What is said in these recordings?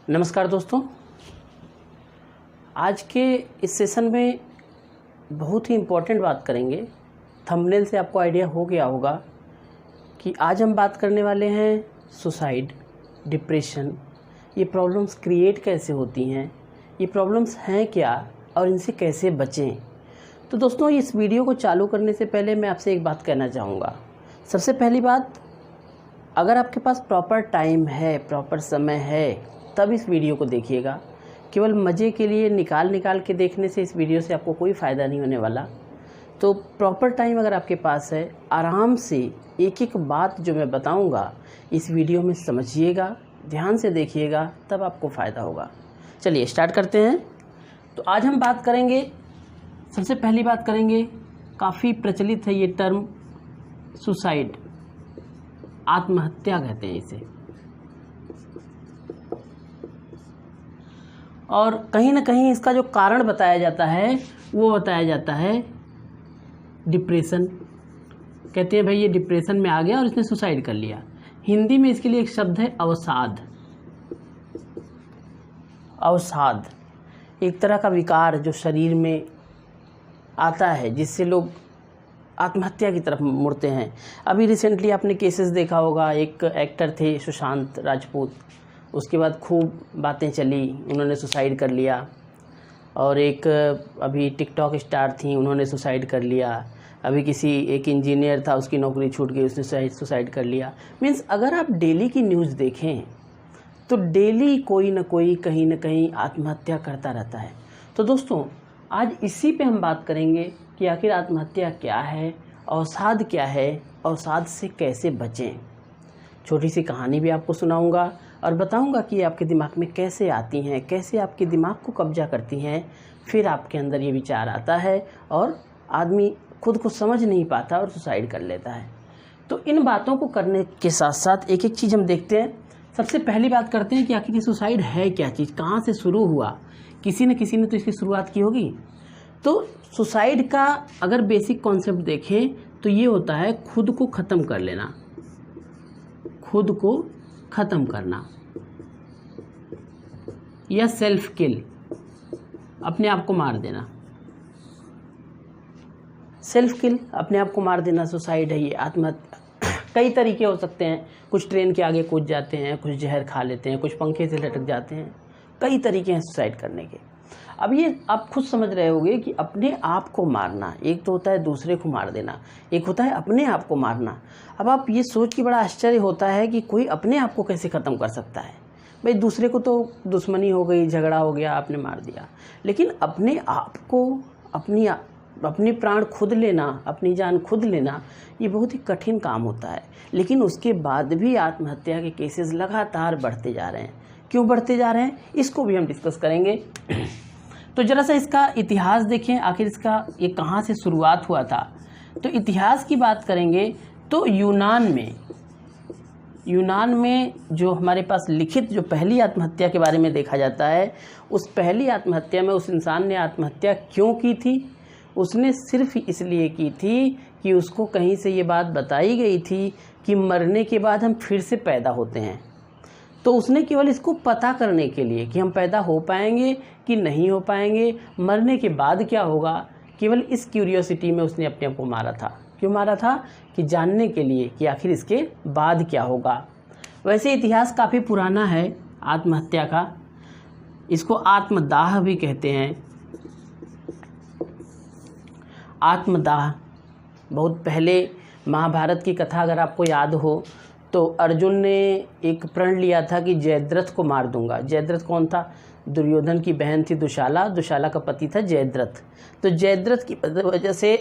नमस्कार दोस्तों, आज के इस सेशन में बहुत ही इम्पोर्टेंट बात करेंगे। थंबनेल से आपको आइडिया हो गया होगा कि आज हम बात करने वाले हैं सुसाइड, डिप्रेशन, ये प्रॉब्लम्स क्रिएट कैसे होती हैं, ये प्रॉब्लम्स हैं क्या और इनसे कैसे बचें। तो दोस्तों, इस वीडियो को चालू करने से पहले मैं आपसे एक बात कहना चाहूँगा। सबसे पहली बात, अगर आपके पास प्रॉपर टाइम है, प्रॉपर समय है, तब इस वीडियो को देखिएगा। केवल मज़े के लिए निकाल के देखने से इस वीडियो से आपको कोई फ़ायदा नहीं होने वाला। तो प्रॉपर टाइम अगर आपके पास है, आराम से एक एक बात जो मैं बताऊंगा इस वीडियो में समझिएगा, ध्यान से देखिएगा, तब आपको फ़ायदा होगा। चलिए स्टार्ट करते हैं। तो आज हम बात करेंगे, सबसे पहली बात करेंगे, काफ़ी प्रचलित है ये टर्म सुसाइड, आत्महत्या कहते हैं इसे। और कहीं ना कहीं इसका जो कारण बताया जाता है वो बताया जाता है डिप्रेशन। कहते हैं भाई ये डिप्रेशन में आ गया और इसने सुसाइड कर लिया। हिंदी में इसके लिए एक शब्द है अवसाद। अवसाद एक तरह का विकार जो शरीर में आता है, जिससे लोग आत्महत्या की तरफ मुड़ते हैं। अभी रिसेंटली आपने केसेस देखा होगा, एक एक्टर थे सुशांत राजपूत, उसके बाद खूब बातें चली, उन्होंने सुसाइड कर लिया। और एक अभी टिकटॉक स्टार थी, उन्होंने सुसाइड कर लिया। अभी एक इंजीनियर था, उसकी नौकरी छूट गई, उसने सुसाइड कर लिया। मीन्स अगर आप डेली की न्यूज़ देखें तो डेली कोई ना कोई कहीं ना कहीं आत्महत्या करता रहता है। तो दोस्तों, आज इसी पे हम बात करेंगे कि आखिर आत्महत्या क्या है, अवसाद क्या है, अवसाद से कैसे बचें। छोटी सी कहानी भी आपको सुनाऊंगा और बताऊंगा कि आपके दिमाग में कैसे आती हैं, कैसे आपके दिमाग को कब्जा करती हैं। फिर आपके अंदर ये विचार आता है और आदमी खुद को समझ नहीं पाता और सुसाइड कर लेता है। तो इन बातों को करने के साथ साथ एक एक चीज़ हम देखते हैं। सबसे पहली बात करते हैं कि आखिर ये सुसाइड है क्या चीज़, कहाँ से शुरू हुआ। किसी न किसी ने तो इसकी शुरुआत की होगी। तो सुसाइड का अगर बेसिक कॉन्सेप्ट देखें तो ये होता है खुद को ख़त्म कर लेना, खुद को ख़त्म करना, या सेल्फ किल, अपने आप को मार देना। सेल्फ किल, अपने आप को मार देना सुसाइड है ये, आत्महत्या। कई तरीके हो सकते हैं। कुछ ट्रेन के आगे कूद जाते हैं, कुछ जहर खा लेते हैं, कुछ पंखे से लटक जाते हैं। कई तरीके हैं सुसाइड करने के। अब ये आप खुद समझ रहे होंगे कि अपने आप को मारना, एक तो होता है दूसरे को मार देना, एक होता है अपने आप को मारना। अब आप ये सोच के बड़ा आश्चर्य होता है कि कोई अपने आप को कैसे ख़त्म कर सकता है। भाई दूसरे को तो दुश्मनी हो गई, झगड़ा हो गया, आपने मार दिया, लेकिन अपने आप को, अपनी प्राण खुद लेना, अपनी जान खुद लेना, ये बहुत ही कठिन काम होता है। लेकिन उसके बाद भी आत्महत्या के केसेस लगातार बढ़ते जा रहे हैं। क्यों बढ़ते जा रहे हैं, इसको भी हम डिस्कस करेंगे। तो जरा सा इसका इतिहास देखें, आखिर इसका ये कहाँ से शुरुआत हुआ था। तो इतिहास की बात करेंगे तो यूनान में जो हमारे पास लिखित जो पहली आत्महत्या के बारे में देखा जाता है, उस पहली आत्महत्या में उस इंसान ने आत्महत्या क्यों की थी, उसने सिर्फ इसलिए की थी कि उसको कहीं से ये बात बताई गई थी कि मरने के बाद हम फिर से पैदा होते हैं। तो उसने केवल इसको पता करने के लिए कि हम पैदा हो पाएंगे कि नहीं हो पाएंगे, मरने के बाद क्या होगा, केवल इस क्यूरियोसिटी में उसने अपने आप को मारा था। क्यों मारा था, कि जानने के लिए कि आखिर इसके बाद क्या होगा। वैसे इतिहास काफ़ी पुराना है आत्महत्या का, इसको आत्मदाह भी कहते हैं। आत्मदाह बहुत पहले महाभारत की कथा अगर आपको याद हो तो अर्जुन ने एक प्रण लिया था कि जयद्रथ को मार दूंगा। जयद्रथ कौन था, दुर्योधन की बहन थी दुशाला, दुशाला का पति था जयद्रथ। तो जयद्रथ की वजह से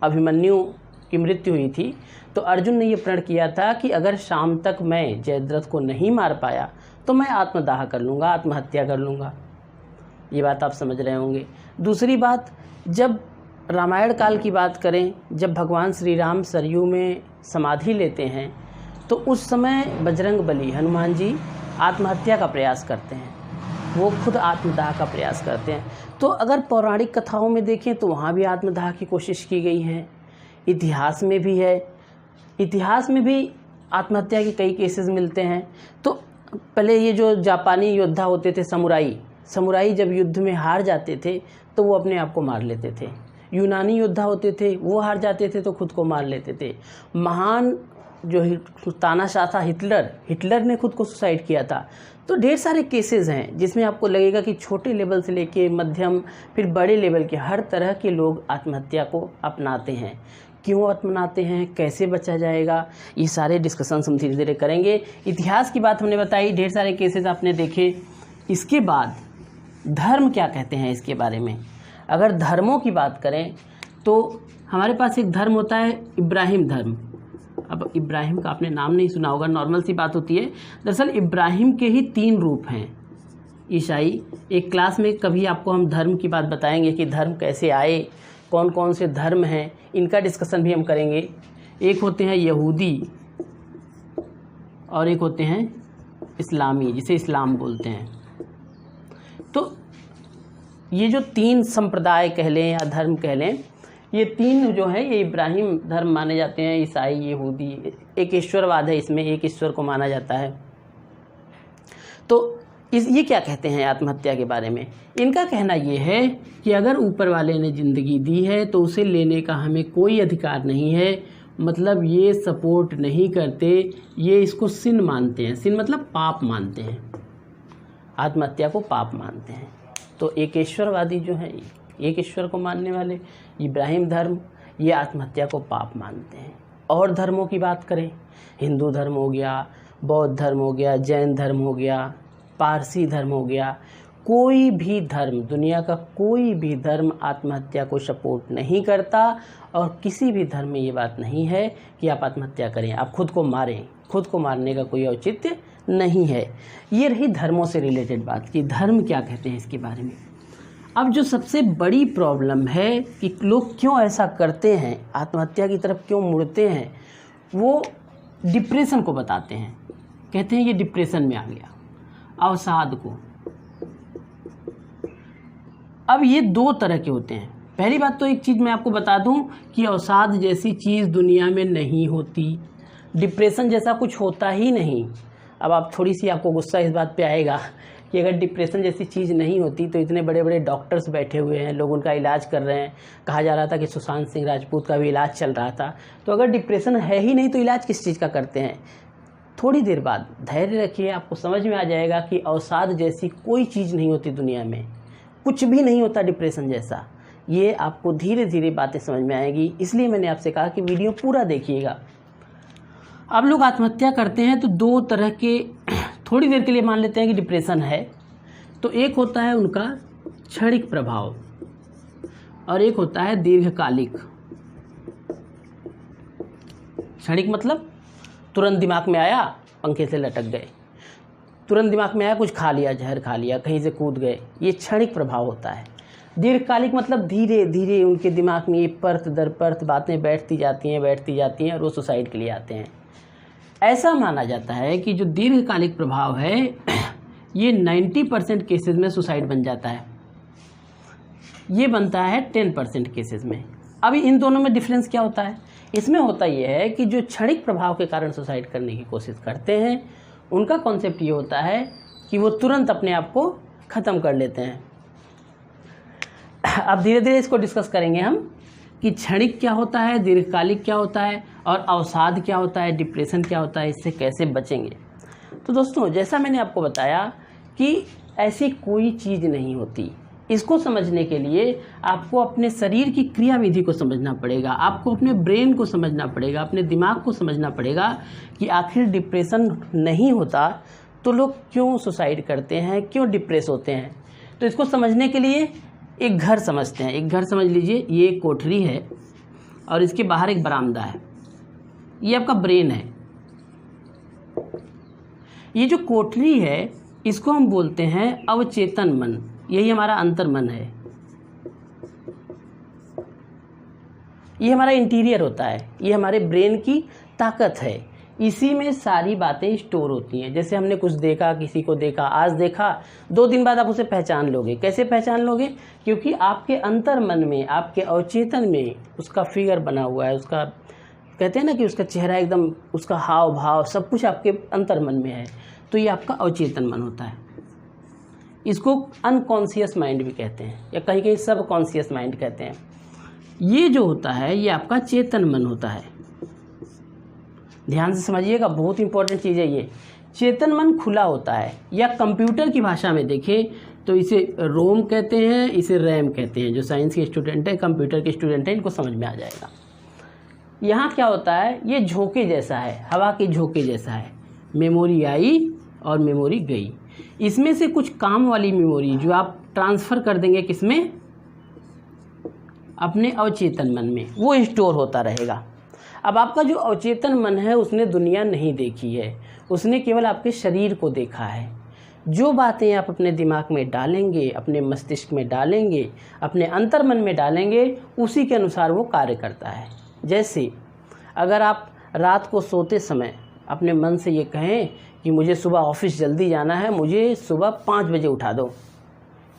अभिमन्यु की मृत्यु हुई थी। तो अर्जुन ने ये प्रण किया था कि अगर शाम तक मैं जयद्रथ को नहीं मार पाया तो मैं आत्मदाह कर लूँगा, आत्महत्या कर लूँगा। ये बात आप समझ रहे होंगे। दूसरी बात, जब रामायण काल की बात करें, जब भगवान श्री राम सरयू में समाधि लेते हैं तो उस समय बजरंग बली हनुमान जी आत्महत्या का प्रयास करते हैं, वो खुद आत्मदाह का प्रयास करते हैं। तो अगर पौराणिक कथाओं में देखें तो वहाँ भी आत्मदाह की कोशिश की गई है, इतिहास में भी है। इतिहास में भी आत्महत्या के कई केसेस मिलते हैं। तो पहले ये जो जापानी योद्धा होते थे समुराई जब युद्ध में हार जाते थे तो वो अपने आप को मार लेते थे। यूनानी योद्धा होते थे, वो हार जाते थे तो खुद को मार लेते थे। महान जो तानाशाह था हिटलर ने खुद को सुसाइड किया था। तो ढेर सारे केसेस हैं जिसमें आपको लगेगा कि छोटे लेवल से लेके मध्यम फिर बड़े लेवल के हर तरह के लोग आत्महत्या को अपनाते हैं। क्यों अपनाते हैं, कैसे बचा जाएगा, ये सारे डिस्कशन हम धीरे धीरे करेंगे। इतिहास की बात हमने बताई, ढेर सारे केसेस आपने देखे। इसके बाद धर्म क्या कहते हैं इसके बारे में। अगर धर्मों की बात करें तो हमारे पास एक धर्म होता है इब्राहिम धर्म। अब इब्राहिम का आपने नाम नहीं सुना होगा, नॉर्मल सी बात होती है। दरअसल इब्राहिम के ही 3 रूप हैं ईसाई। एक क्लास में कभी आपको हम धर्म की बात बताएंगे कि धर्म कैसे आए, कौन कौन से धर्म हैं, इनका डिस्कशन भी हम करेंगे। एक होते हैं यहूदी और एक होते हैं इस्लामी, जिसे इस्लाम बोलते हैं। तो ये जो 3 संप्रदाय कह लें या धर्म कह लें, ये 3 जो है ये इब्राहिम धर्म माने जाते हैं। ईसाई, यहूदी, एक ईश्वरवाद है, इसमें एक ईश्वर को माना जाता है। तो ये क्या कहते हैं आत्महत्या के बारे में। इनका कहना ये है कि अगर ऊपर वाले ने ज़िंदगी दी है तो उसे लेने का हमें कोई अधिकार नहीं है। मतलब ये सपोर्ट नहीं करते, ये इसको सिन मानते हैं। सिन मतलब पाप मानते हैं, आत्महत्या को पाप मानते हैं। तो एक ईश्वरवादी जो है, एक ईश्वर को मानने वाले इब्राहिम धर्म, ये आत्महत्या को पाप मानते हैं। और धर्मों की बात करें, हिंदू धर्म हो गया, बौद्ध धर्म हो गया, जैन धर्म हो गया, पारसी धर्म हो गया, कोई भी धर्म, दुनिया का कोई भी धर्म आत्महत्या को सपोर्ट नहीं करता। और किसी भी धर्म में ये बात नहीं है कि आप आत्महत्या करें, आप खुद को मारें। खुद को मारने का कोई औचित्य नहीं है। ये रही धर्मों से रिलेटेड बात कि धर्म क्या कहते हैं इसके बारे में। अब जो सबसे बड़ी प्रॉब्लम है कि लोग क्यों ऐसा करते हैं, आत्महत्या की तरफ क्यों मुड़ते हैं, वो डिप्रेशन को बताते हैं। कहते हैं ये डिप्रेशन में आ गया, अवसाद को। अब ये 2 तरह के होते हैं। पहली बात तो एक चीज़ मैं आपको बता दूं कि अवसाद जैसी चीज़ दुनिया में नहीं होती, डिप्रेशन जैसा कुछ होता ही नहीं। अब आप थोड़ी सी आपको गुस्सा इस बात पे आएगा कि अगर डिप्रेशन जैसी चीज़ नहीं होती तो इतने बड़े बड़े डॉक्टर्स बैठे हुए हैं, लोग उनका इलाज कर रहे हैं। कहा जा रहा था कि सुशांत सिंह राजपूत का भी इलाज चल रहा था। तो अगर डिप्रेशन है ही नहीं तो इलाज किस चीज़ का करते हैं। थोड़ी देर बाद धैर्य रखिए, आपको समझ में आ जाएगा कि अवसाद जैसी कोई चीज़ नहीं होती दुनिया में, कुछ भी नहीं होता डिप्रेशन जैसा। ये आपको धीरे धीरे बातें समझ में आएगी, इसलिए मैंने आपसे कहा कि वीडियो पूरा देखिएगा। अब लोग आत्महत्या करते हैं तो 2 तरह के, थोड़ी देर के लिए मान लेते हैं कि डिप्रेशन है, तो एक होता है उनका क्षणिक प्रभाव और एक होता है दीर्घकालिक। क्षणिक मतलब तुरंत दिमाग में आया, पंखे से लटक गए, तुरंत दिमाग में आया, कुछ खा लिया, जहर खा लिया, कहीं से कूद गए, ये क्षणिक प्रभाव होता है। दीर्घकालिक मतलब धीरे धीरे उनके दिमाग में ये परत दर परत बातें बैठती जाती हैं और वो सुसाइड के लिए आते हैं। ऐसा माना जाता है कि जो दीर्घकालिक प्रभाव है ये 90% केसेस में सुसाइड बन जाता है, ये बनता है 10% केसेस में। अभी इन दोनों में डिफरेंस क्या होता है, इसमें होता यह है कि जो क्षणिक प्रभाव के कारण सुसाइड करने की कोशिश करते हैं उनका कॉन्सेप्ट ये होता है कि वो तुरंत अपने आप को ख़त्म कर लेते हैं। अब धीरे धीरे इसको डिस्कस करेंगे हम कि क्षणिक क्या होता है, दीर्घकालिक क्या होता है और अवसाद क्या होता है, डिप्रेशन क्या होता है, इससे कैसे बचेंगे। तो दोस्तों, जैसा मैंने आपको बताया कि ऐसी कोई चीज़ नहीं होती। इसको समझने के लिए आपको अपने शरीर की क्रियाविधि को समझना पड़ेगा, आपको अपने ब्रेन को समझना पड़ेगा, अपने दिमाग को समझना पड़ेगा कि आखिर डिप्रेशन नहीं होता तो लोग क्यों सुसाइड करते हैं, क्यों डिप्रेस होते हैं। तो इसको समझने के लिए एक घर समझते हैं। एक घर समझ लीजिए, ये एक कोठरी है और इसके बाहर एक बरामदा है, ये आपका ब्रेन है। ये जो कोठरी है इसको हम बोलते हैं अवचेतन मन, यही हमारा अंतर्मन है, ये हमारा इंटीरियर होता है, ये हमारे ब्रेन की ताकत है। इसी में सारी बातें स्टोर होती हैं। जैसे हमने कुछ देखा, किसी को देखा, आज देखा, 2 दिन बाद आप उसे पहचान लोगे। कैसे पहचान लोगे? क्योंकि आपके अंतर्मन में, आपके अवचेतन में उसका फिगर बना हुआ है, उसका कहते हैं ना कि उसका चेहरा एकदम, उसका हाव भाव सब कुछ आपके अंतर्मन में है। तो ये आपका अवचेतन मन होता है। इसको अनकॉन्शियस माइंड भी कहते हैं या कहीं कहीं सब कॉन्शियस माइंड कहते हैं। ये जो होता है ये आपका चेतन मन होता है। ध्यान से समझिएगा, बहुत इंपॉर्टेंट चीज़ है ये। चेतन मन खुला होता है, या कंप्यूटर की भाषा में देखें तो इसे रोम कहते हैं, इसे रैम कहते हैं। जो साइंस के स्टूडेंट है, कंप्यूटर के स्टूडेंट है, इनको समझ में आ जाएगा। यहाँ क्या होता है, ये झोंके जैसा है, हवा के झोंके जैसा है। मेमोरी आई और मेमोरी गई। इसमें से कुछ काम वाली मेमोरी जो आप ट्रांसफ़र कर देंगे किसमें, अपने अवचेतन मन में, वो स्टोर होता रहेगा। अब आपका जो अवचेतन मन है उसने दुनिया नहीं देखी है, उसने केवल आपके शरीर को देखा है। जो बातें आप अपने दिमाग में डालेंगे, अपने मस्तिष्क में डालेंगे, अपने अंतर्मन में डालेंगे, उसी के अनुसार वो कार्य करता है। जैसे अगर आप रात को सोते समय अपने मन से ये कहें कि मुझे सुबह ऑफिस जल्दी जाना है, मुझे सुबह 5 बजे उठा दो,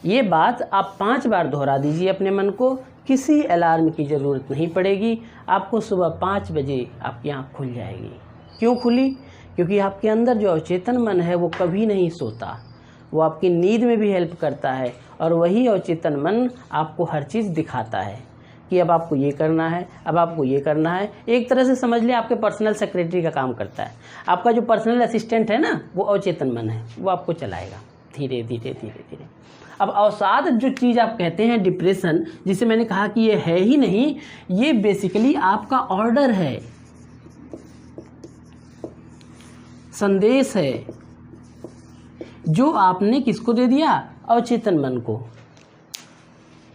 ये बात आप 5 बार दोहरा दीजिए अपने मन को। किसी अलार्म की ज़रूरत नहीं पड़ेगी, आपको सुबह 5 बजे आपकी आँख खुल जाएगी। क्यों खुली? क्योंकि आपके अंदर जो अवचेतन मन है वो कभी नहीं सोता, वो आपकी नींद में भी हेल्प करता है, और वही अवचेतन मन आपको हर चीज़ दिखाता है कि अब आपको ये करना है, अब आपको ये करना है। एक तरह से समझ लिया आपके पर्सनल सेक्रेटरी का काम करता है। आपका जो पर्सनल असिस्टेंट है ना, वो अवचेतन मन है, वो आपको चलाएगा धीरे धीरे धीरे धीरे। अब अवसाद जो चीज़ आप कहते हैं, डिप्रेशन, जिसे मैंने कहा कि ये है ही नहीं, ये बेसिकली आपका ऑर्डर है, संदेश है, जो आपने किसको दे दिया, अवचेतन मन को।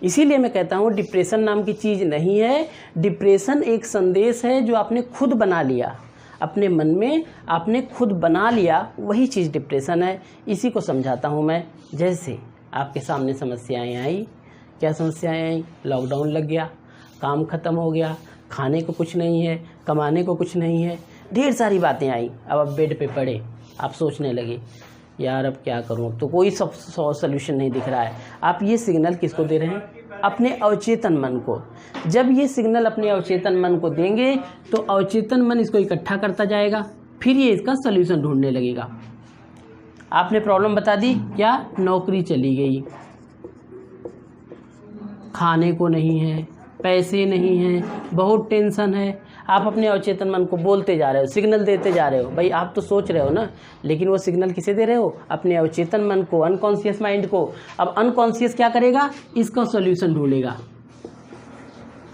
इसीलिए मैं कहता हूँ डिप्रेशन नाम की चीज़ नहीं है। डिप्रेशन एक संदेश है जो आपने खुद बना लिया, अपने मन में आपने खुद बना लिया, वही चीज़ डिप्रेशन है। इसी को समझाता हूँ मैं। जैसे आपके सामने समस्याएं आई, क्या समस्याएं आई? लॉकडाउन लग गया, काम ख़त्म हो गया, खाने को कुछ नहीं है, कमाने को कुछ नहीं है, ढेर सारी बातें आई। अब आप बेड पे पड़े, आप सोचने लगे यार अब क्या करूं, तो कोई सॉल्यूशन नहीं दिख रहा है। आप ये सिग्नल किसको दे रहे हैं? अपने अवचेतन मन को। जब ये सिग्नल अपने अवचेतन मन को देंगे तो अवचेतन मन इसको इकट्ठा करता जाएगा, फिर ये इसका सॉल्यूशन ढूंढने लगेगा। आपने प्रॉब्लम बता दी, क्या? नौकरी चली गई, खाने को नहीं है, पैसे नहीं हैं, बहुत टेंशन है। आप अपने अवचेतन मन को बोलते जा रहे हो, सिग्नल देते जा रहे हो। भाई आप तो सोच रहे हो ना, लेकिन वो सिग्नल किसे दे रहे हो? अपने अवचेतन मन को, अनकॉन्शियस माइंड को। अब अनकॉन्शियस क्या करेगा? इसका सॉल्यूशन ढूंढेगा।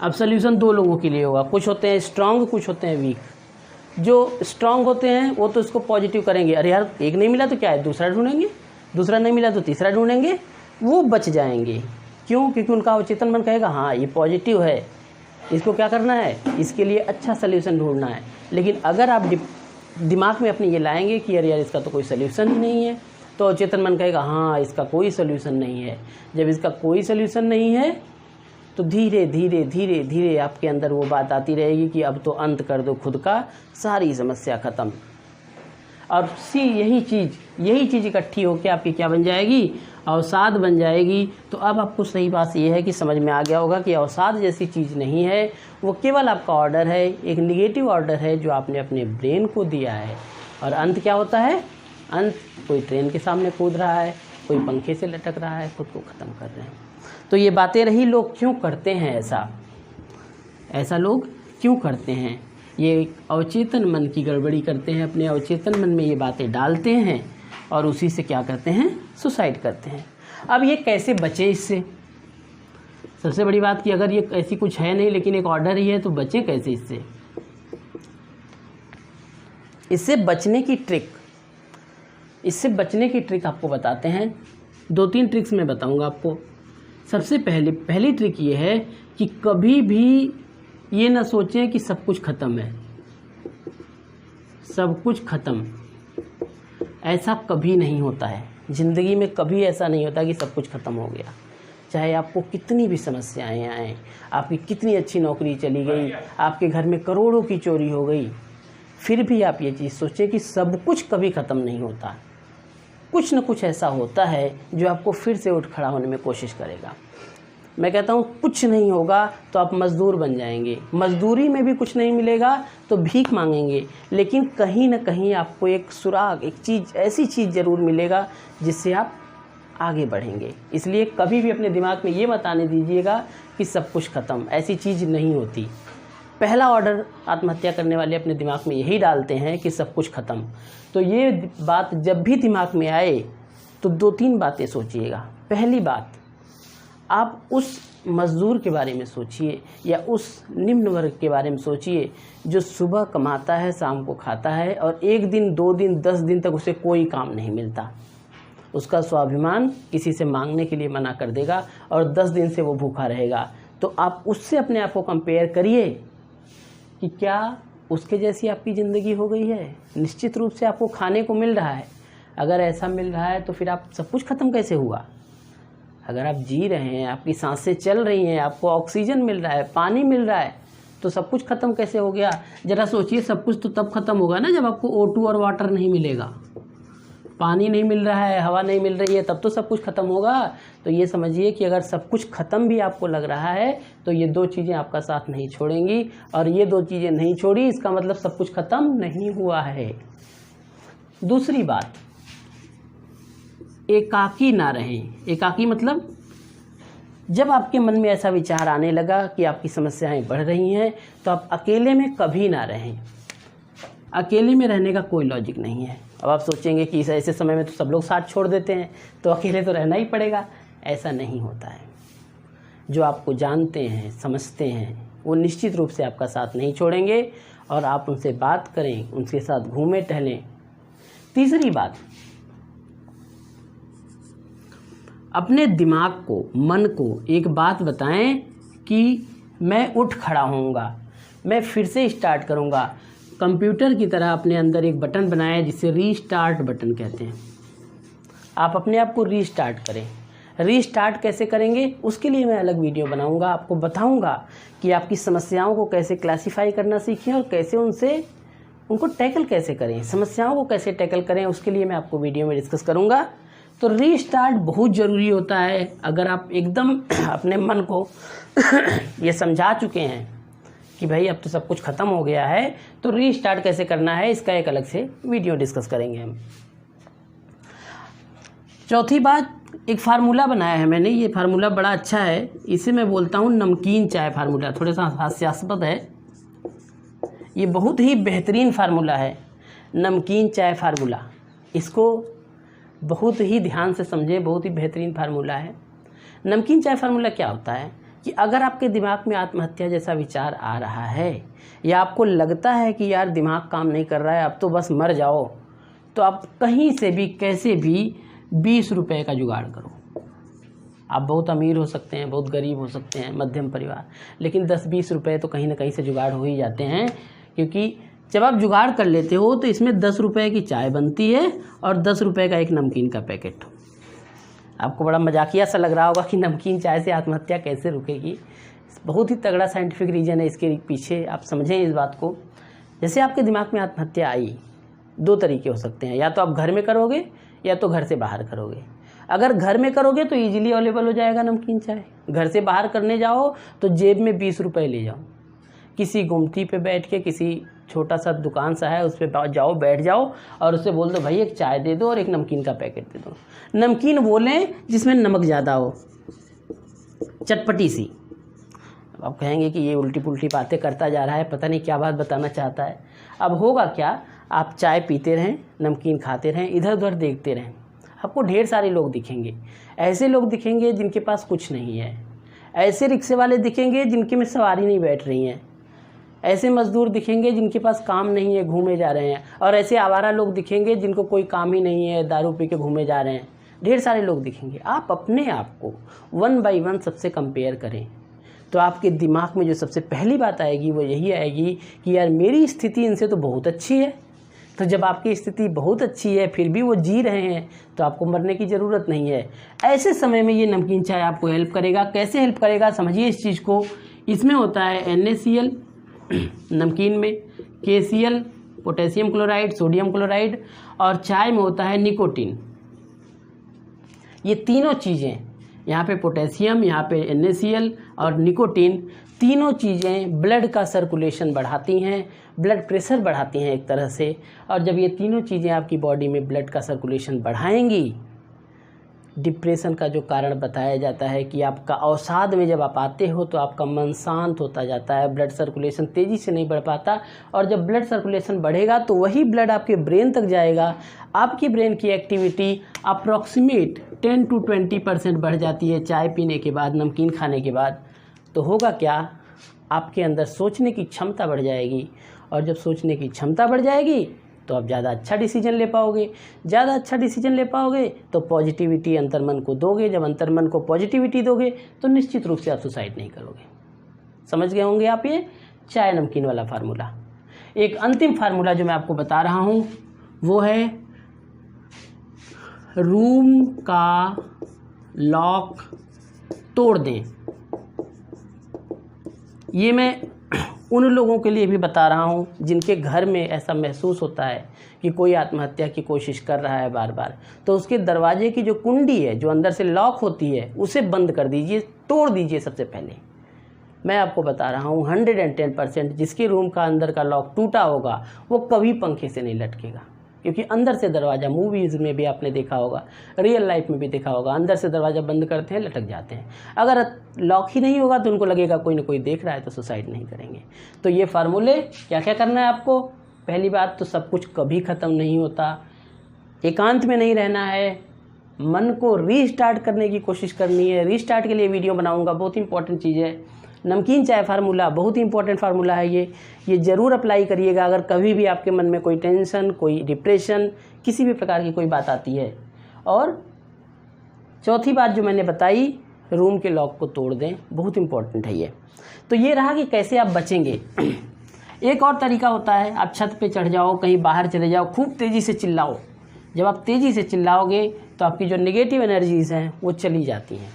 अब सॉल्यूशन 2 लोगों के लिए होगा, कुछ होते हैं स्ट्रांग, कुछ होते हैं वीक। जो स्ट्रांग होते हैं वो तो इसको पॉजिटिव करेंगे, अरे यार एक नहीं मिला तो क्या है, दूसरा ढूंढेंगे, दूसरा नहीं मिला तो तीसरा ढूंढेंगे, वो बच जाएंगे। क्यों? क्योंकि उनका अवचेतन मन कहेगा हाँ ये पॉजिटिव है, इसको क्या करना है, इसके लिए अच्छा सल्यूशन ढूंढना है। लेकिन अगर आप दिमाग में अपने ये लाएंगे कि यार इसका तो कोई सल्यूशन ही नहीं है, तो अवचेतन मन कहेगा हाँ इसका कोई सल्यूशन नहीं है। जब इसका कोई सल्यूशन नहीं है तो धीरे धीरे धीरे धीरे आपके अंदर वो बात आती रहेगी कि अब तो अंत कर दो खुद का, सारी समस्या ख़त्म। और यही चीज़ इकट्ठी होकर आपकी क्या बन जाएगी? अवसाद बन जाएगी। तो अब आपको सही बात यह है कि समझ में आ गया होगा कि अवसाद जैसी चीज़ नहीं है, वो केवल आपका ऑर्डर है, एक निगेटिव ऑर्डर है जो आपने अपने ब्रेन को दिया है। और अंत क्या होता है? अंत कोई ट्रेन के सामने कूद रहा है, कोई पंखे से लटक रहा है, खुद को ख़त्म कर रहे हैं। तो ये बातें रही, लोग क्यों करते हैं ऐसा लोग क्यों करते हैं? ये अवचेतन मन की गड़बड़ी करते हैं, अपने अवचेतन मन में ये बातें डालते हैं और उसी से क्या करते हैं? सुसाइड करते हैं। अब ये कैसे बचे इससे? सबसे बड़ी बात कि अगर ये ऐसी कुछ है नहीं लेकिन एक ऑर्डर ही है, तो बचे कैसे इससे? इससे बचने की ट्रिक आपको बताते हैं। 2-3 ट्रिक्स मैं बताऊंगा आपको। सबसे पहली ट्रिक ये है कि कभी भी ये ना सोचें कि सब कुछ ख़त्म है, सब कुछ ख़त्म। ऐसा कभी नहीं होता है ज़िंदगी में, कभी ऐसा नहीं होता कि सब कुछ ख़त्म हो गया। चाहे आपको कितनी भी समस्याएं आएँ, आपकी कितनी अच्छी नौकरी चली गई, आपके घर में करोड़ों की चोरी हो गई, फिर भी आप ये चीज़ सोचें कि सब कुछ कभी ख़त्म नहीं होता। कुछ न कुछ ऐसा होता है जो आपको फिर से उठ खड़ा होने में कोशिश करेगा। मैं कहता हूँ कुछ नहीं होगा तो आप मज़दूर बन जाएंगे, मज़दूरी में भी कुछ नहीं मिलेगा तो भीख मांगेंगे, लेकिन कहीं ना कहीं आपको एक सुराग, एक चीज़, ऐसी चीज़ ज़रूर मिलेगा जिससे आप आगे बढ़ेंगे। इसलिए कभी भी अपने दिमाग में ये मत आने दीजिएगा कि सब कुछ ख़त्म, ऐसी चीज़ नहीं होती। पहला ऑर्डर आत्महत्या करने वाले अपने दिमाग में यही डालते हैं कि सब कुछ ख़त्म। तो ये बात जब भी दिमाग में आए तो 2-3 बातें सोचिएगा। पहली बात, आप उस मज़दूर के बारे में सोचिए या उस निम्न वर्ग के बारे में सोचिए जो सुबह कमाता है, शाम को खाता है और 1 दिन, 2 दिन, 10 दिन तक उसे कोई काम नहीं मिलता। उसका स्वाभिमान किसी से मांगने के लिए मना कर देगा और 10 दिन से वो भूखा रहेगा। तो आप उससे अपने आप को कंपेयर करिए कि क्या उसके जैसी आपकी ज़िंदगी हो गई है। निश्चित रूप से आपको खाने को मिल रहा है, अगर ऐसा मिल रहा है तो फिर आप सब कुछ ख़त्म कैसे हुआ। अगर आप जी रहे हैं, आपकी सांसें चल रही हैं, आपको ऑक्सीजन मिल रहा है, पानी मिल रहा है, तो सब कुछ ख़त्म कैसे हो गया। ज़रा सोचिए, सब कुछ तो तब ख़त्म होगा ना जब आपको O2 और वाटर नहीं मिलेगा, पानी नहीं मिल रहा है, हवा नहीं मिल रही है, तब तो सब कुछ ख़त्म होगा। तो ये समझिए कि अगर सब कुछ ख़त्म भी आपको लग रहा है तो ये 2 चीज़ें आपका साथ नहीं छोड़ेंगी, और ये 2 चीज़ें नहीं छोड़ी इसका मतलब सब कुछ ख़त्म नहीं हुआ है। दूसरी बात, एकाकी ना रहें। एकाकी मतलब जब आपके मन में ऐसा विचार आने लगा कि आपकी समस्याएं बढ़ रही हैं तो आप अकेले में कभी ना रहें। अकेले में रहने का कोई लॉजिक नहीं है। अब आप सोचेंगे कि ऐसे समय में तो सब लोग साथ छोड़ देते हैं तो अकेले तो रहना ही पड़ेगा। ऐसा नहीं होता है। जो आपको जानते हैं, समझते हैं, वो निश्चित रूप से आपका साथ नहीं छोड़ेंगे और आप उनसे बात करें, उनके साथ घूमें टहलें। तीसरी बात, अपने दिमाग को, मन को एक बात बताएं कि मैं उठ खड़ा होऊंगा, मैं फिर से स्टार्ट करूंगा। कंप्यूटर की तरह अपने अंदर एक बटन बनाएं जिसे रीस्टार्ट बटन कहते हैं। आप अपने आप को रीस्टार्ट करें। रीस्टार्ट कैसे करेंगे उसके लिए मैं अलग वीडियो बनाऊंगा, आपको बताऊंगा कि आपकी समस्याओं को कैसे क्लासिफाई करना सीखें और कैसे उनको टैकल कैसे करें, समस्याओं को कैसे टैकल करें, उसके लिए मैं आपको वीडियो में डिस्कस करूंगा। तो रीस्टार्ट बहुत ज़रूरी होता है। अगर आप एकदम अपने मन को ये समझा चुके हैं कि भाई अब तो सब कुछ ख़त्म हो गया है, तो रीस्टार्ट कैसे करना है इसका एक अलग से वीडियो डिस्कस करेंगे हम। चौथी बात, एक फार्मूला बनाया है मैंने, ये फार्मूला बड़ा अच्छा है, इसे मैं बोलता हूँ नमकीन चाय फार्मूला। थोड़ा सा हास्यास्पद है, ये बहुत ही बेहतरीन फार्मूला है, नमकीन चाय फार्मूला। इसको बहुत ही ध्यान से समझें, बहुत ही बेहतरीन फार्मूला है। नमकीन चाय फार्मूला क्या होता है कि अगर आपके दिमाग में आत्महत्या जैसा विचार आ रहा है या आपको लगता है कि यार दिमाग काम नहीं कर रहा है, अब तो बस मर जाओ, तो आप कहीं से भी कैसे भी 20 रुपए का जुगाड़ करो। आप बहुत अमीर हो सकते हैं, बहुत गरीब हो सकते हैं, मध्यम परिवार, लेकिन 10-20 रुपए तो कहीं ना कहीं से जुगाड़ हो ही जाते हैं। क्योंकि जब आप जुगाड़ कर लेते हो तो इसमें 10 रुपए की चाय बनती है और 10 रुपए का एक नमकीन का पैकेट। आपको बड़ा मजाकिया सा लग रहा होगा कि नमकीन चाय से आत्महत्या कैसे रुकेगी। बहुत ही तगड़ा साइंटिफिक रीज़न है इसके पीछे, आप समझें इस बात को। जैसे आपके दिमाग में आत्महत्या आई, 2 तरीके हो सकते हैं, या तो आप घर में करोगे या तो घर से बाहर करोगे। अगर घर में करोगे तो ईजिली अवेलेबल हो जाएगा नमकीन चाय। घर से बाहर करने जाओ तो जेब में 20 रुपये ले जाओ, किसी गुमटी पे बैठ के, किसी छोटा सा दुकान सा है उस पर जाओ, बैठ जाओ और उससे बोल दो भाई एक चाय दे दो और एक नमकीन का पैकेट दे दो। नमकीन वो लें जिसमें नमक ज़्यादा हो, चटपटी सी। अब कहेंगे कि ये उल्टी पुल्टी बातें करता जा रहा है, पता नहीं क्या बात बताना चाहता है। अब होगा क्या, आप चाय पीते रहें, नमकीन खाते रहें, इधर उधर देखते रहें, आपको ढेर सारे लोग दिखेंगे। ऐसे लोग दिखेंगे जिनके पास कुछ नहीं है, ऐसे रिक्शे वाले दिखेंगे जिनके में सवारी नहीं बैठ रही हैं, ऐसे मज़दूर दिखेंगे जिनके पास काम नहीं है, घूमे जा रहे हैं, और ऐसे आवारा लोग दिखेंगे जिनको कोई काम ही नहीं है, दारू पी के घूमे जा रहे हैं। ढेर सारे लोग दिखेंगे। आप अपने आप को 1 by 1 सबसे कंपेयर करें तो आपके दिमाग में जो सबसे पहली बात आएगी वो यही आएगी कि यार मेरी स्थिति इनसे तो बहुत अच्छी है। तो जब आपकी स्थिति बहुत अच्छी है फिर भी वो जी रहे हैं तो आपको मरने की ज़रूरत नहीं है। ऐसे समय में ये नमकीन चाय आपको हेल्प करेगा। कैसे हेल्प करेगा समझिए इस चीज़ को। इसमें होता है NaCl नमकीन में, KCl potassium chloride, sodium chloride, और चाय में होता है निकोटीन। ये तीनों चीज़ें यहाँ पे पोटेशियम, यहाँ पे NaCl और निकोटीन, तीनों चीज़ें ब्लड का सर्कुलेशन बढ़ाती हैं, ब्लड प्रेशर बढ़ाती हैं एक तरह से। और जब ये तीनों चीज़ें आपकी बॉडी में ब्लड का सर्कुलेशन बढ़ाएंगी, डिप्रेशन का जो कारण बताया जाता है कि आपका अवसाद में जब आप आते हो तो आपका मन शांत होता जाता है, ब्लड सर्कुलेशन तेज़ी से नहीं बढ़ पाता। और जब ब्लड सर्कुलेशन बढ़ेगा तो वही ब्लड आपके ब्रेन तक जाएगा, आपकी ब्रेन की एक्टिविटी अप्रॉक्सीमेट 10 to 20% बढ़ जाती है चाय पीने के बाद, नमकीन खाने के बाद। तो होगा क्या, आपके अंदर सोचने की क्षमता बढ़ जाएगी, और जब सोचने की क्षमता बढ़ जाएगी तो आप ज़्यादा अच्छा डिसीजन ले पाओगे। ज़्यादा अच्छा डिसीजन ले पाओगे तो पॉजिटिविटी अंतर्मन को दोगे। जब अंतर्मन को पॉजिटिविटी दोगे तो निश्चित रूप से आप सुसाइड नहीं करोगे। समझ गए होंगे आप ये चाय नमकीन वाला फार्मूला। एक अंतिम फार्मूला जो मैं आपको बता रहा हूँ वो है रूम का लॉक तोड़ दें। ये मैं उन लोगों के लिए भी बता रहा हूँ जिनके घर में ऐसा महसूस होता है कि कोई आत्महत्या की कोशिश कर रहा है बार बार, तो उसके दरवाजे की जो कुंडी है जो अंदर से लॉक होती है उसे बंद कर दीजिए, तोड़ दीजिए। सबसे पहले मैं आपको बता रहा हूँ 110% जिसके रूम का अंदर का लॉक टूटा होगा वो कभी पंखे से नहीं लटकेगा, क्योंकि अंदर से दरवाज़ा, मूवीज़ में भी आपने देखा होगा, रियल लाइफ में भी देखा होगा, अंदर से दरवाज़ा बंद करते हैं, लटक जाते हैं। अगर लॉक ही नहीं होगा तो उनको लगेगा कोई ना कोई देख रहा है, तो सुसाइड नहीं करेंगे। तो ये फार्मूले क्या क्या करना है आपको। पहली बात तो सब कुछ कभी ख़त्म नहीं होता, एकांत में नहीं रहना है, मन को रीस्टार्ट करने की कोशिश करनी है। रीस्टार्ट के लिए वीडियो बनाऊँगा, बहुत इंपॉर्टेंट चीज़ है। नमकीन चाय फार्मूला बहुत ही इंपॉर्टेंट फार्मूला है ये ज़रूर अप्लाई करिएगा अगर कभी भी आपके मन में कोई टेंशन, कोई डिप्रेशन, किसी भी प्रकार की कोई बात आती है। और चौथी बात जो मैंने बताई, रूम के लॉक को तोड़ दें, बहुत इंपॉर्टेंट है ये। तो ये रहा कि कैसे आप बचेंगे। एक और तरीका होता है, आप छत पे चढ़ जाओ, कहीं बाहर चले जाओ, खूब तेज़ी से चिल्लाओ। जब आप तेज़ी से चिल्लाओगे तो आपकी जो नेगेटिव एनर्जीज़ हैं वो चली जाती हैं,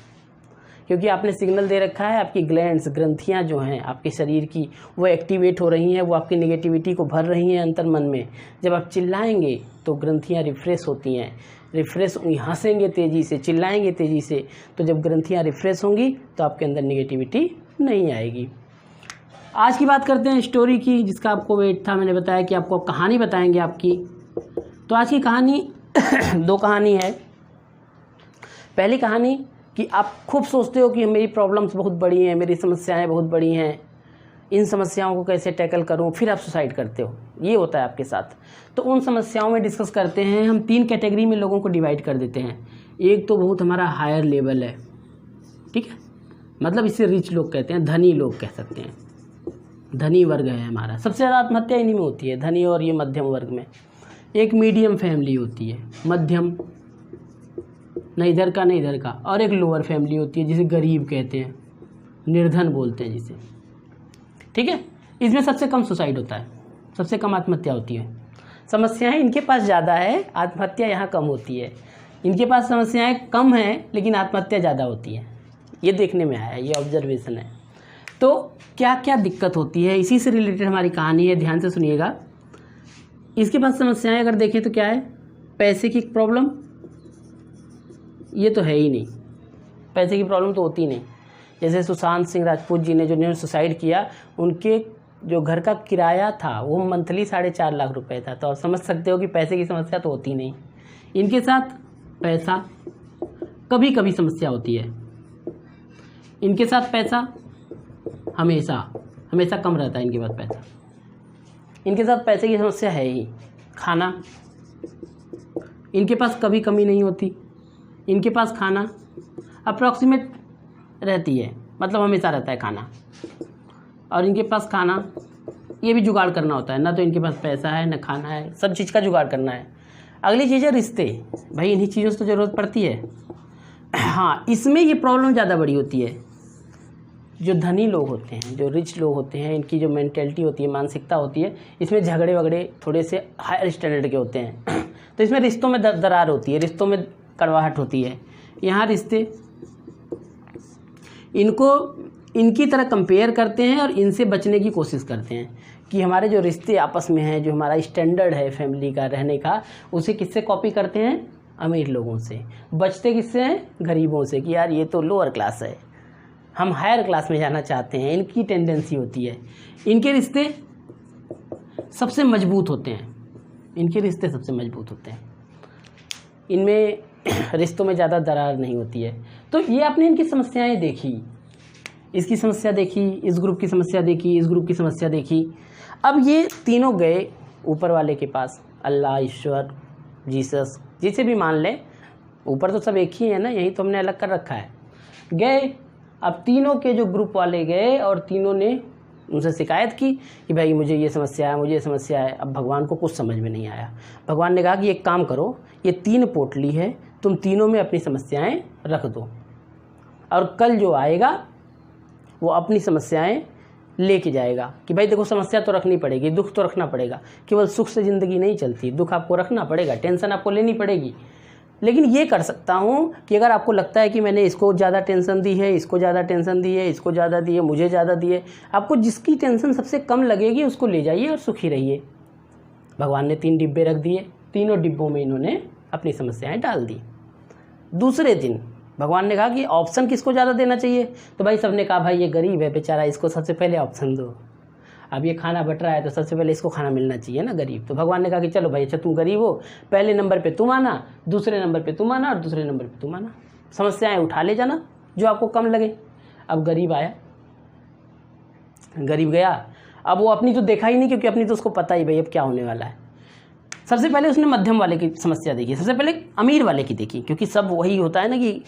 क्योंकि आपने सिग्नल दे रखा है, आपकी ग्लैंड्स, ग्रंथियाँ जो हैं आपके शरीर की वो एक्टिवेट हो रही हैं, वो आपकी नेगेटिविटी को भर रही हैं अंतर्मन में। जब आप चिल्लाएंगे तो ग्रंथियाँ रिफ़्रेश होती हैं, रिफ़्रेश हंसेंगे तेज़ी से, चिल्लाएंगे तेज़ी से, तो जब ग्रंथियाँ रिफ़्रेश होंगी तो आपके अंदर नेगेटिविटी नहीं आएगी। आज की बात करते हैं स्टोरी की, जिसका आपको वेट था। मैंने बताया कि आपको कहानी बताएंगे आपकी। तो आज की कहानी दो कहानी है। पहली कहानी कि आप खूब सोचते हो कि मेरी प्रॉब्लम्स बहुत बड़ी हैं, मेरी समस्याएं बहुत बड़ी हैं, इन समस्याओं को कैसे टैकल करूं, फिर आप सुसाइड करते हो, ये होता है आपके साथ। तो उन समस्याओं में डिस्कस करते हैं हम। 3 कैटेगरी में लोगों को डिवाइड कर देते हैं। एक तो बहुत हमारा हायर लेवल है, ठीक है, मतलब इसे रिच लोग कहते हैं, धनी लोग कह सकते हैं, धनी वर्ग है हमारा। सबसे ज़्यादा आत्महत्या इन्हीं में होती है, धनी और ये मध्यम वर्ग में। एक मीडियम फैमिली होती है, मध्यम, न इधर का न इधर का, और एक लोअर फैमिली होती है जिसे गरीब कहते हैं, निर्धन बोलते हैं जिसे, ठीक है। इसमें सबसे कम सुसाइड होता है, सबसे कम आत्महत्या होती है। समस्याएं इनके पास ज़्यादा है, आत्महत्या यहाँ कम होती है। इनके पास समस्याएं कम हैं लेकिन आत्महत्या ज़्यादा होती है, ये देखने में आया, ये ऑब्जर्वेशन है। तो क्या क्या दिक्कत होती है, इसी से रिलेटेड हमारी कहानी है, ध्यान से सुनिएगा। इसके पास समस्याएं अगर देखें तो क्या है, पैसे की प्रॉब्लम, ये तो है ही नहीं, पैसे की प्रॉब्लम तो होती नहीं। जैसे सुशांत सिंह राजपूत जी ने, जिन्होंने सुसाइड किया, उनके जो घर का किराया था वो मंथली 4.5 लाख रुपए था। तो आप समझ सकते हो कि पैसे की समस्या तो होती नहीं। इनके साथ पैसा कभी कभी समस्या होती है, इनके साथ पैसा हमेशा कम रहता है। इनके पास पैसा, इनके साथ पैसे की समस्या है ही। खाना, इनके पास कभी कमी नहीं होती, इनके पास खाना अप्रॉक्सीमेट रहती है, मतलब हमेशा रहता है खाना। और इनके पास खाना, ये भी जुगाड़ करना होता है, ना तो इनके पास पैसा है ना खाना है, सब चीज़ का जुगाड़ करना है। अगली चीज़ है रिश्ते, भाई इन्हीं चीज़ों से तो ज़रूरत पड़ती है। हाँ, इसमें ये प्रॉब्लम ज़्यादा बड़ी होती है। जो धनी लोग होते हैं, जो रिच लोग होते हैं, इनकी जो मेंटेलिटी होती है, मानसिकता होती है, इसमें झगड़े वगड़े थोड़े से हायर स्टैंडर्ड के होते हैं। तो इसमें रिश्तों में दरार होती है, रिश्तों में कड़वाहट होती है। यहाँ रिश्ते इनको इनकी तरह कंपेयर करते हैं और इनसे बचने की कोशिश करते हैं कि हमारे जो रिश्ते आपस में हैं, जो हमारा स्टैंडर्ड है फैमिली का रहने का, उसे किससे कॉपी करते हैं, अमीर लोगों से, बचते किससे हैं? गरीबों से, कि यार ये तो लोअर क्लास है, हम हायर क्लास में जाना चाहते हैं। इनकी टेंडेंसी होती है। इनके रिश्ते सबसे मजबूत होते हैं, इनके रिश्ते सबसे मजबूत होते हैं, इनमें रिश्तों में ज़्यादा दरार नहीं होती है। तो ये आपने इनकी समस्याएं देखी, इसकी समस्या देखी, इस ग्रुप की समस्या देखी, इस ग्रुप की समस्या देखी। अब ये तीनों गए ऊपर वाले के पास, अल्लाह, ईश्वर, जीसस, जिसे भी मान लें, ऊपर तो सब एक ही है ना, यही तो हमने अलग कर रखा है। गए, अब तीनों के जो ग्रुप वाले गए और तीनों ने उनसे शिकायत की कि भाई मुझे ये समस्या है, मुझे ये समस्या है। अब भगवान को कुछ समझ में नहीं आया। भगवान ने कहा कि एक काम करो, ये 3 पोटली है, तुम तीनों में अपनी समस्याएं रख दो, और कल जो आएगा वो अपनी समस्याएं लेके जाएगा। कि भाई देखो, समस्या तो रखनी पड़ेगी, दुख तो रखना पड़ेगा, केवल सुख से ज़िंदगी नहीं चलती, दुख आपको रखना पड़ेगा, टेंशन आपको लेनी पड़ेगी। लेकिन ये कर सकता हूँ कि अगर आपको लगता है कि मैंने इसको ज़्यादा टेंशन दी है, इसको ज़्यादा टेंशन दी है, इसको ज़्यादा दी है, मुझे ज़्यादा दी है, आपको जिसकी टेंशन सबसे कम लगेगी उसको ले जाइए और सुखी रहिए। भगवान ने 3 डिब्बे रख दिए, तीनों डिब्बों में इन्होंने अपनी समस्याएं डाल दी। दूसरे दिन भगवान ने कहा कि ऑप्शन किसको ज़्यादा देना चाहिए? तो भाई सबने कहा भाई ये गरीब है बेचारा, इसको सबसे पहले ऑप्शन दो। अब ये खाना बट रहा है तो सबसे पहले इसको खाना मिलना चाहिए ना, गरीब। तो भगवान ने कहा कि चलो भाई, अच्छा तुम गरीब हो, पहले नंबर पे तुम आना, दूसरे नंबर पे तुम आना, और दूसरे नंबर पे तुम आना, समस्याएं उठा ले जाना जो आपको कम लगे। अब गरीब आया, गरीब गया, अब वो अपनी तो देखा ही नहीं, क्योंकि अपनी तो उसको पता ही भाई अब क्या होने वाला है। सबसे पहले उसने मध्यम वाले की समस्या देखी, सबसे पहले अमीर वाले की देखी, क्योंकि सब वही होता है ना कि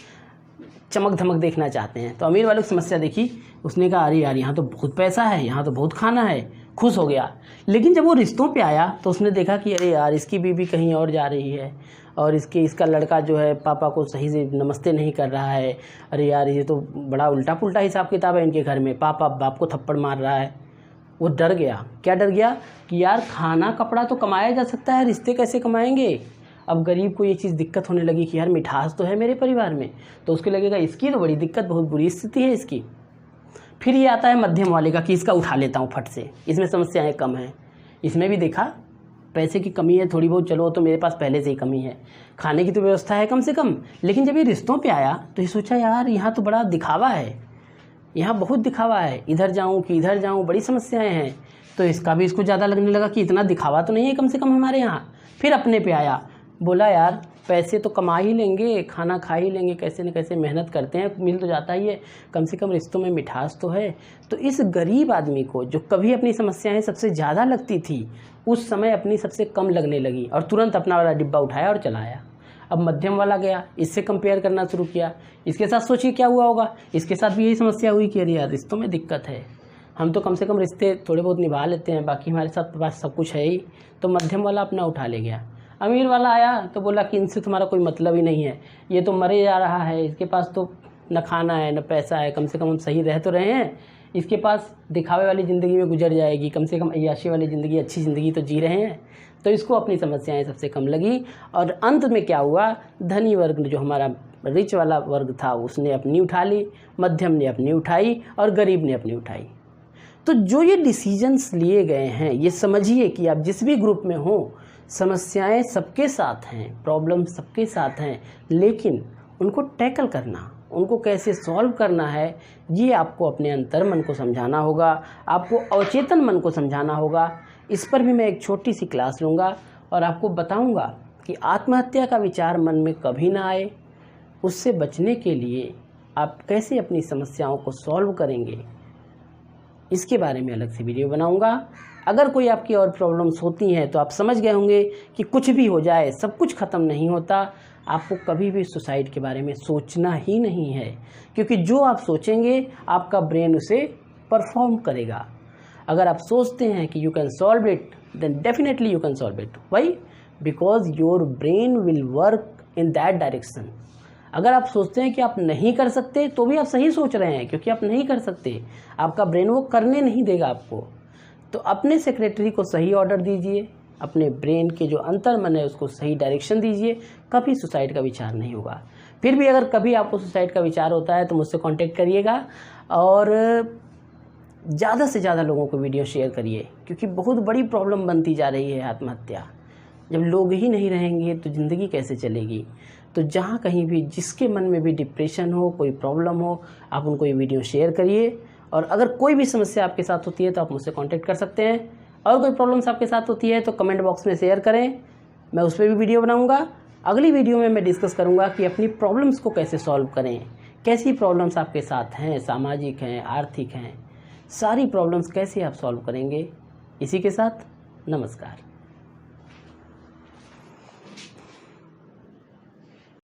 चमक धमक देखना चाहते हैं। तो अमीर वाले की समस्या देखी, उसने कहा अरे यार यहाँ तो बहुत पैसा है, यहाँ तो बहुत खाना है, खुश हो गया। लेकिन जब वो रिश्तों पे आया तो उसने देखा कि अरे यार इसकी बीवी कहीं और जा रही है, और इसका लड़का जो है पापा को सही से नमस्ते नहीं कर रहा है। अरे यार ये तो बड़ा उल्टा पुल्टा हिसाब किताब है इनके घर में, पापा बाप को थप्पड़ मार रहा है। वो डर गया। क्या डर गया? कि यार खाना कपड़ा तो कमाया जा सकता है, रिश्ते कैसे कमाएंगे? अब गरीब को ये चीज़ दिक्कत होने लगी कि यार मिठास तो है मेरे परिवार में, तो उसको लगेगा इसकी तो बड़ी दिक्कत, बहुत बुरी स्थिति है इसकी। फिर ये आता है मध्यम वाले का कि इसका उठा लेता हूँ फट से, इसमें समस्याएं कम हैं। इसमें भी देखा पैसे की कमी है थोड़ी बहुत, चलो तो मेरे पास पहले से ही कमी है, खाने की तो व्यवस्था है कम से कम। लेकिन जब ये रिश्तों पे आया तो ये सोचा यार यहाँ तो बड़ा दिखावा है, यहाँ बहुत दिखावा है, इधर जाऊँ कि इधर जाऊँ, बड़ी समस्याएं हैं। तो इसका भी इसको ज़्यादा लगने लगा कि इतना दिखावा तो नहीं है कम से कम हमारे यहाँ। फिर अपने पे आया, बोला यार पैसे तो कमा ही लेंगे, खाना खा ही लेंगे, कैसे न कैसे मेहनत करते हैं, मिल तो जाता ही है, कम से कम रिश्तों में मिठास तो है। तो इस गरीब आदमी को जो कभी अपनी समस्याएं सबसे ज़्यादा लगती थी, उस समय अपनी सबसे कम लगने लगी, और तुरंत अपना वाला डिब्बा उठाया और चलाया। अब मध्यम वाला गया, इससे कंपेयर करना शुरू किया, इसके साथ सोचिए क्या हुआ होगा। इसके साथ भी यही समस्या हुई कि अरे यार रिश्तों में दिक्कत है, हम तो कम से कम रिश्ते थोड़े बहुत निभा लेते हैं, बाकी हमारे साथ पास सब कुछ है ही। तो मध्यम वाला अपना उठा ले गया। अमीर वाला आया तो बोला कि इनसे तुम्हारा कोई मतलब ही नहीं है, ये तो मरे जा रहा है, इसके पास तो न खाना है न पैसा है, कम से कम हम सही रह तो रहे हैं, इसके पास दिखावे वाली ज़िंदगी में गुजर जाएगी, कम से कम अय्याशी वाली ज़िंदगी, अच्छी ज़िंदगी तो जी रहे हैं। तो इसको अपनी समस्याएं सबसे कम लगी, और अंत में क्या हुआ, धनी वर्ग जो हमारा रिच वाला वर्ग था उसने अपनी उठा ली, मध्यम ने अपनी उठाई, और गरीब ने अपनी उठाई। तो जो ये डिसीजंस लिए गए हैं, ये समझिए कि आप जिस भी ग्रुप में हो, समस्याएं सबके साथ हैं, प्रॉब्लम सबके साथ हैं, लेकिन उनको टैकल करना, उनको कैसे सॉल्व करना है, ये आपको अपने अंतर मन को समझाना होगा, आपको अवचेतन मन को समझाना होगा। इस पर भी मैं एक छोटी सी क्लास लूँगा और आपको बताऊँगा कि आत्महत्या का विचार मन में कभी ना आए, उससे बचने के लिए आप कैसे अपनी समस्याओं को सॉल्व करेंगे, इसके बारे में अलग से वीडियो बनाऊंगा। अगर कोई आपकी और प्रॉब्लम्स होती हैं तो आप समझ गए होंगे कि कुछ भी हो जाए सब कुछ ख़त्म नहीं होता। आपको कभी भी सुसाइड के बारे में सोचना ही नहीं है, क्योंकि जो आप सोचेंगे आपका ब्रेन उसे परफॉर्म करेगा। अगर आप सोचते हैं कि you can solve it, then definitely you can solve it. Why? Because your brain will work in that direction. अगर आप सोचते हैं कि आप नहीं कर सकते तो भी आप सही सोच रहे हैं, क्योंकि आप नहीं कर सकते, आपका ब्रेन वो करने नहीं देगा आपको। तो अपने सेक्रेटरी को सही ऑर्डर दीजिए, अपने ब्रेन के जो अंतर मन है उसको सही डायरेक्शन दीजिए, कभी सुसाइड का विचार नहीं होगा। फिर भी अगर कभी आपको सुसाइड का विचार होता है तो मुझसे कांटेक्ट करिएगा, और ज़्यादा से ज़्यादा लोगों को वीडियो शेयर करिए, क्योंकि बहुत बड़ी प्रॉब्लम बनती जा रही है आत्महत्या। जब लोग ही नहीं रहेंगे तो ज़िंदगी कैसे चलेगी। तो जहाँ कहीं भी जिसके मन में भी डिप्रेशन हो, कोई प्रॉब्लम हो, आप उनको ये वीडियो शेयर करिए। और अगर कोई भी समस्या आपके साथ होती है तो आप मुझसे कांटेक्ट कर सकते हैं। और कोई प्रॉब्लम्स आपके साथ होती है तो कमेंट बॉक्स में शेयर करें, मैं उस पर भी वीडियो बनाऊँगा। अगली वीडियो में मैं डिस्कस करूँगा कि अपनी प्रॉब्लम्स को कैसे सॉल्व करें, कैसी प्रॉब्लम्स आपके साथ हैं, सामाजिक हैं, आर्थिक हैं, सारी प्रॉब्लम्स कैसे आप सॉल्व करेंगे। इसी के साथ नमस्कार।